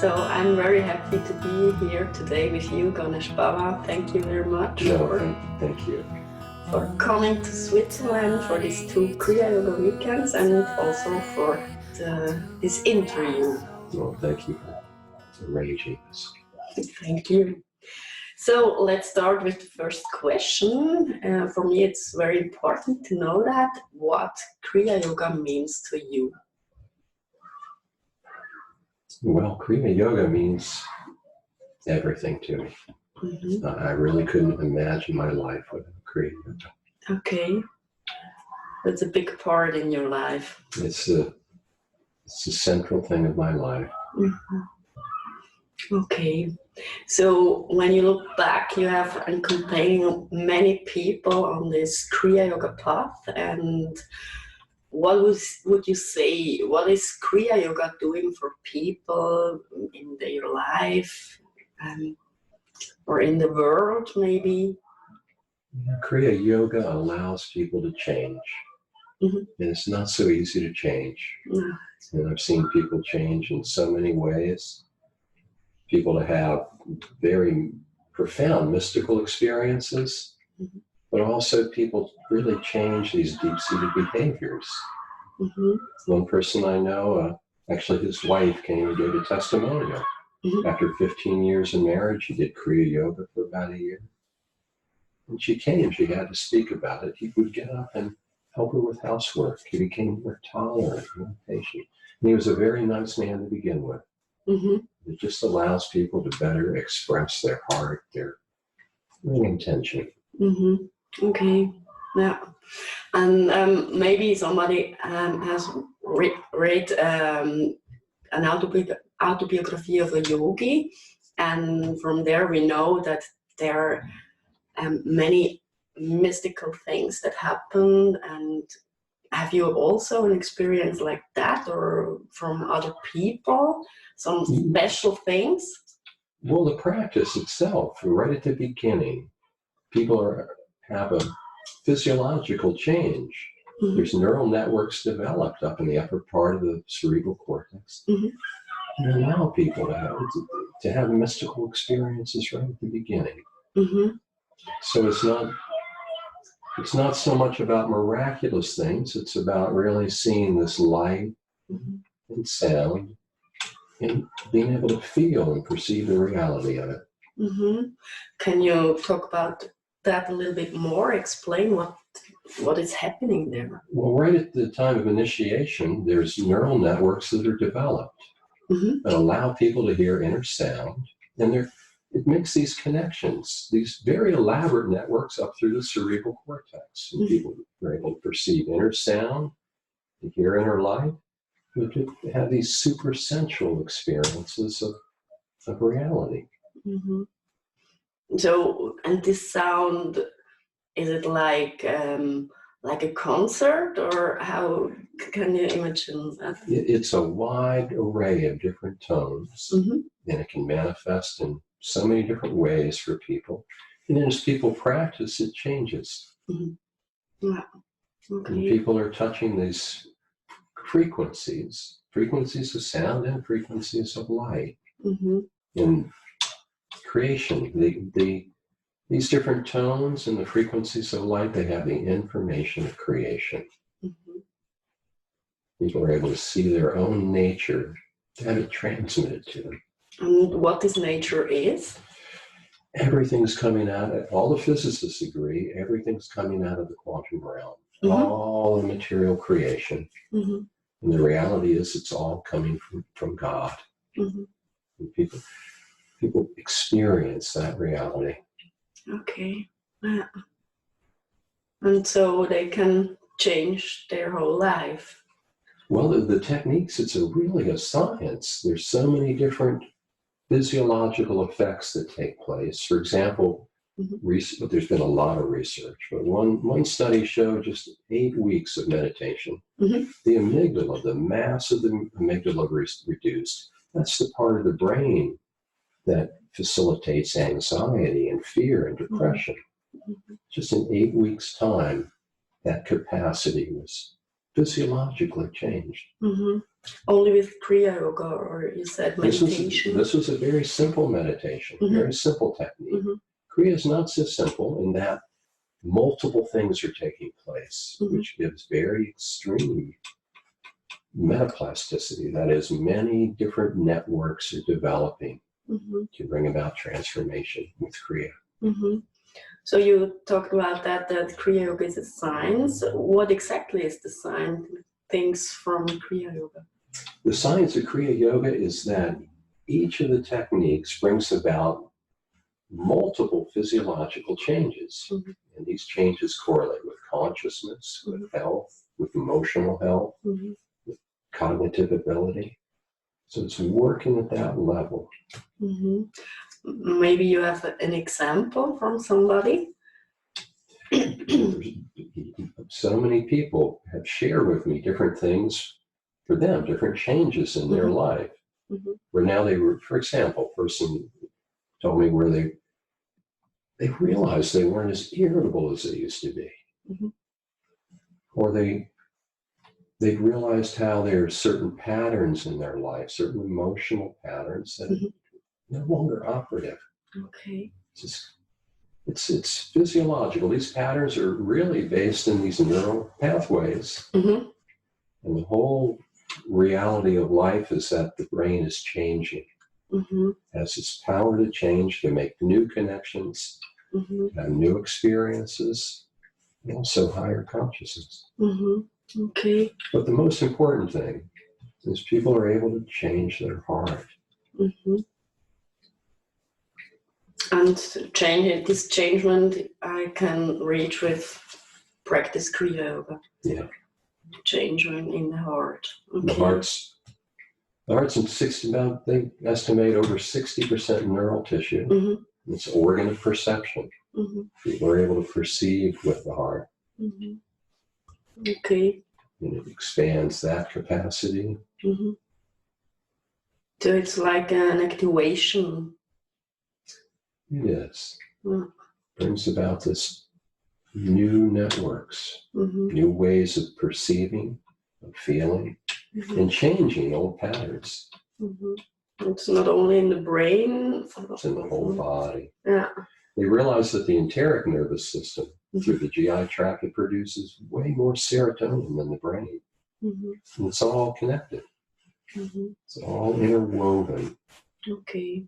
So I'm very happy to be here today with you, Gonesh Baba. Thank you very much thank you for coming to Switzerland for these 2 Kriya-Yoga weekends and also for this interview. Well, thank you for arranging this. Thank you. So let's start with the first question. For me, it's very important to know that what Kriya-Yoga means to you. Well, Kriya-Yoga means everything to me. Mm-hmm. I really couldn't imagine my life without Kriya-Yoga. Okay. That's a big part in your life. It's a central thing of my life. Mm-hmm. Okay. So when you look back, you have accompanied many people on this Kriya-Yoga path, and what would you say, what is Kriya-Yoga doing for people in their life or in the world maybe? Kriya-Yoga allows people to change. Mm-hmm. And it's not so easy to change. No. And I've seen people change in so many ways. People to have very profound mystical experiences, mm-hmm. but also people really change these deep-seated behaviors. Mm-hmm. One person I know, actually his wife came and gave a testimonial. Mm-hmm. After 15 years of marriage, he did Kriya-Yoga for about a year. And she came, she had to speak about it. He would get up and help her with housework. He became more tolerant, more patient. And he was a very nice man to begin with. Mm-hmm. It just allows people to better express their heart, their intention. Mm-hmm. Okay, yeah. And maybe somebody has read an autobiography of a yogi, and from there we know that there are many mystical things that happen. And have you also an experience like that, or from other people, some special things? Well, the practice itself, right at the beginning, people have a physiological change. Mm-hmm. There's neural networks developed up in the upper part of the cerebral cortex. Mm-hmm. And allow people to have mystical experiences right at the beginning. Mm-hmm. So it's not so much about miraculous things, it's about really seeing this light, mm-hmm. and sound and being able to feel and perceive the reality of it. Mm-hmm. Can you talk about that a little bit more? Explain what is happening there. Well, right at the time of initiation, there's neural networks that are developed, mm-hmm. that allow people to hear inner sound, and it makes these connections, these very elaborate networks up through the cerebral cortex. And mm-hmm. people are able to perceive inner sound, to hear inner light, to have these super sensual experiences of reality. Mm-hmm. So, and this sound, is it like a concert, or how can you imagine that? It's a wide array of different tones, mm-hmm. and it can manifest in so many different ways for people. And as people practice, it changes. Mm-hmm. Yeah. Okay. And people are touching these frequencies of sound and frequencies of light. Mm-hmm. In creation, these different tones and the frequencies of light, they have the information of creation. Mm-hmm. People are able to see their own nature, to have it transmitted to them. And what this nature is? Everything's coming out, all the physicists agree, everything's coming out of the quantum realm. Mm-hmm. All the material creation. Mm-hmm. And the reality is it's all coming from God. Mm-hmm. And people experience that reality. Okay. Yeah. And so they can change their whole life. Well, the techniques, it's really a science. There's so many different physiological effects that take place. For example, mm-hmm. There's been a lot of research, but one study showed just 8 weeks of meditation. Mm-hmm. The amygdala, the mass of the amygdala reduced. That's the part of the brain that facilitates anxiety and fear and depression. Mm-hmm. Just in 8 weeks' time, that capacity was physiologically changed. Only with Kriya-Yoga, or you said meditation? This was a very simple meditation, very simple technique. Kriya is not so simple in that multiple things are taking place, which gives very extreme metaplasticity. That is, many different networks are developing to bring about transformation with Kriya. So you talked about that Kriya-Yoga is a science. What exactly is the science? Things from Kriya-Yoga? The science of Kriya-Yoga is that each of the techniques brings about multiple physiological changes. And these changes correlate with consciousness, with health, with emotional health, with cognitive ability. So it's working at that level. Maybe you have an example from somebody? So many people have shared with me different things for them, different changes in their life. Where now they were, for example, a person told me where they realized they weren't as irritable as they used to be. Or they realized how there are certain patterns in their life, certain emotional patterns that are no longer operative. Okay. It's physiological. These patterns are really based in these neural pathways. And the whole reality of life is that the brain is changing. Has its power to change, to make new connections, have new experiences, and also higher consciousness. Okay. But the most important thing is people are able to change their heart. And this changement I can reach with practice Kriya-Yoga. Yeah. Changement in the heart. Okay. The heart's they estimate over 60% neural tissue. It's organ of perception. People are able to perceive with the heart. Okay. And it expands that capacity. So it's like an activation. It is. Brings about this new networks, new ways of perceiving, of feeling, and changing old patterns. It's not only in the brain. It's in the whole body. Yeah. They realize that the enteric nervous system, through the GI tract, it produces way more serotonin than the brain. And it's all connected. It's all interwoven. Okay.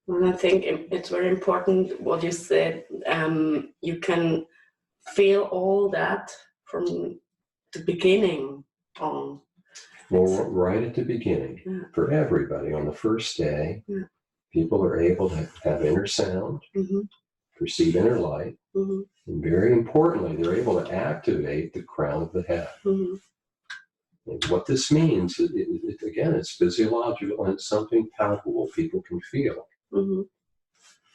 And I think it's very important what you said. You can feel all that from the beginning on. Well, right at the beginning, for everybody, on the first day, people are able to have inner sound, perceive inner light, and very importantly, they're able to activate the crown of the head. And what this means, again, it's physiological and it's something palpable people can feel.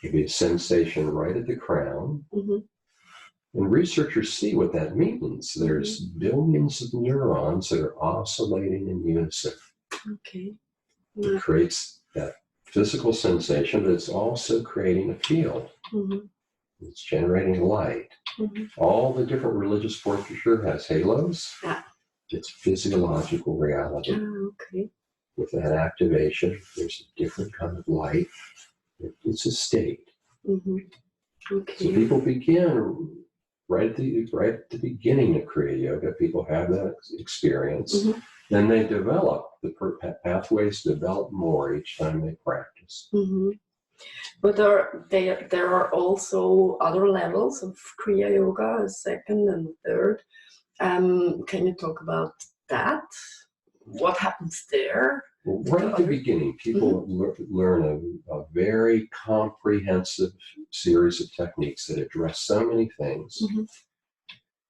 Give you a sensation right at the crown. And researchers see what that means. There's billions of neurons that are oscillating in unison. Okay. It creates that physical sensation, but it's also creating a field. It's generating light. All the different religious portraiture has halos. It's physiological reality. Okay. With that activation, there's a different kind of light. It's a state. Okay. So people begin right at the beginning of Kriya-Yoga. People have that experience. Then they develop, the pathways develop more each time they practice. But there are also other levels of Kriya-Yoga, a second and third. Can you talk about that? What happens there? Well, right at the beginning, people learn a very comprehensive series of techniques that address so many things.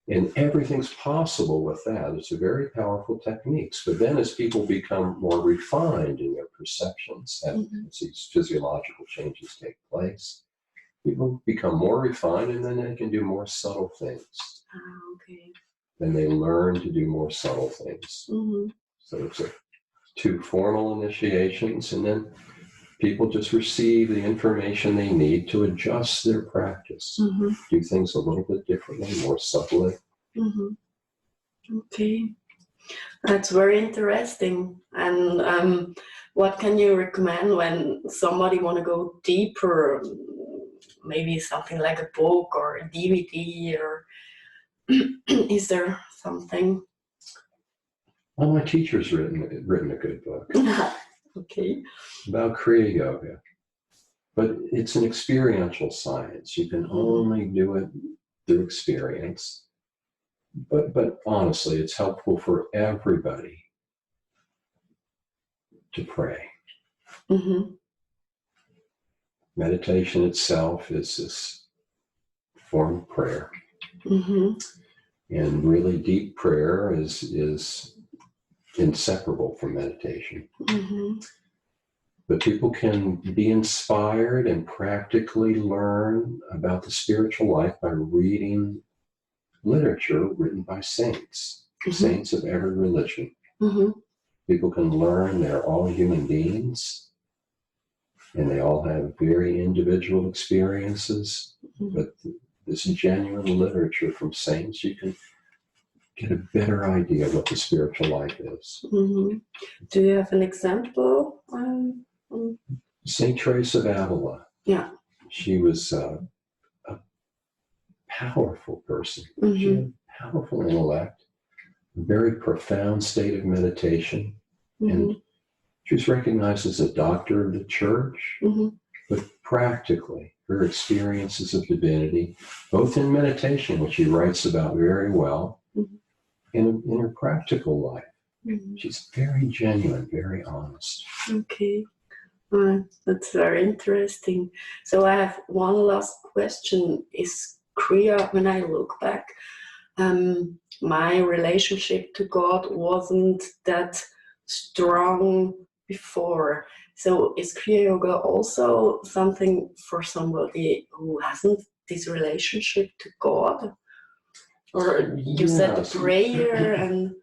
And everything's possible with that. It's a very powerful techniques. But then as people become more refined in their perceptions, as these physiological changes take place, people become more refined and then they can do more subtle things. Okay. Then they learn to do more subtle things. So it's 2 formal initiations, and then people just receive the information they need to adjust their practice, do things a little bit differently, more subtly. Okay, that's very interesting. And what can you recommend when somebody want to go deeper? Maybe something like a book or a DVD, or is there something? Well, my teacher's written a good book Okay. about Kriya-Yoga, but it's an experiential science. You can only do it through experience. But honestly, it's helpful for everybody to pray. Mm-hmm. Meditation itself is this form of prayer. Mm-hmm. And really deep prayer is inseparable from meditation. Mm-hmm. But people can be inspired and practically learn about the spiritual life by reading literature written by saints, saints of every religion. Mm-hmm. People can learn they're all human beings and they all have very individual experiences. But this genuine literature from saints, you can get a better idea of what the spiritual life is. Mm-hmm. Do you have an example? Saint Teresa of Avila. Yeah. She was a powerful person. Mm-hmm. She had a powerful intellect, a very profound state of meditation, and she was recognized as a doctor of the church, but practically her experiences of divinity, both in meditation, which she writes about very well, and in her practical life. She's very genuine, very honest. Okay. That's very interesting. So I have one last question. Is Kriya, when I look back, my relationship to God wasn't that strong before. So is Kriya-Yoga also something for somebody who hasn't this relationship to God? Or you said the prayer and...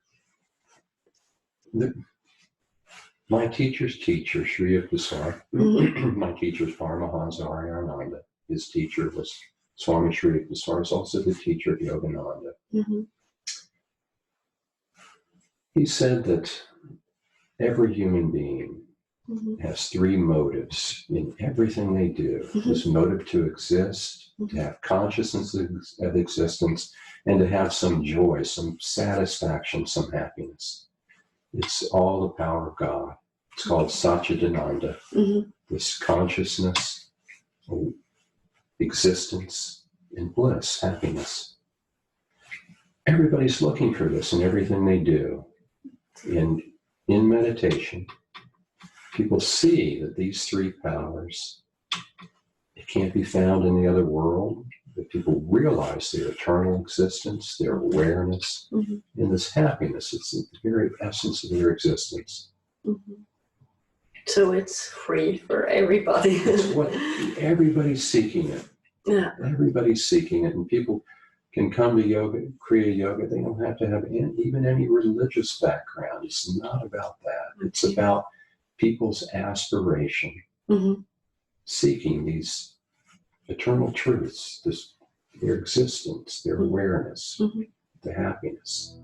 My teacher's teacher, Sri Akasar, my teacher's Paramahansa Ariyananda. His teacher was Swami Sri Akasar, is also the teacher of Yogananda. He said that every human being has three motives in everything they do. This motive to exist, to have consciousness of existence, and to have some joy, some satisfaction, some happiness. It's all the power of God. It's called Satchidananda. This consciousness, existence, and bliss, happiness. Everybody's looking for this in everything they do. And in meditation, people see that these three powers, it can't be found in the other world, that people realize their eternal existence, their awareness, and this happiness. It's the very essence of their existence. So it's free for everybody. It's what everybody's seeking it. Yeah. Everybody's seeking it, and people can come to yoga, Kriya-Yoga. They don't have to have even any religious background. It's not about that. It's about people's aspiration, seeking these eternal truths, their existence, their awareness, the happiness.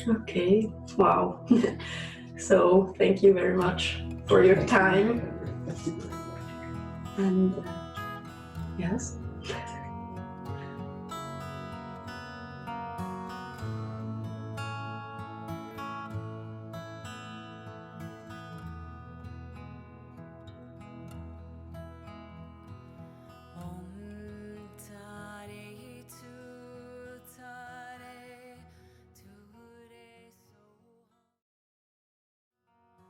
Okay, wow. So thank you very much for your time. Thank you very much. And yes.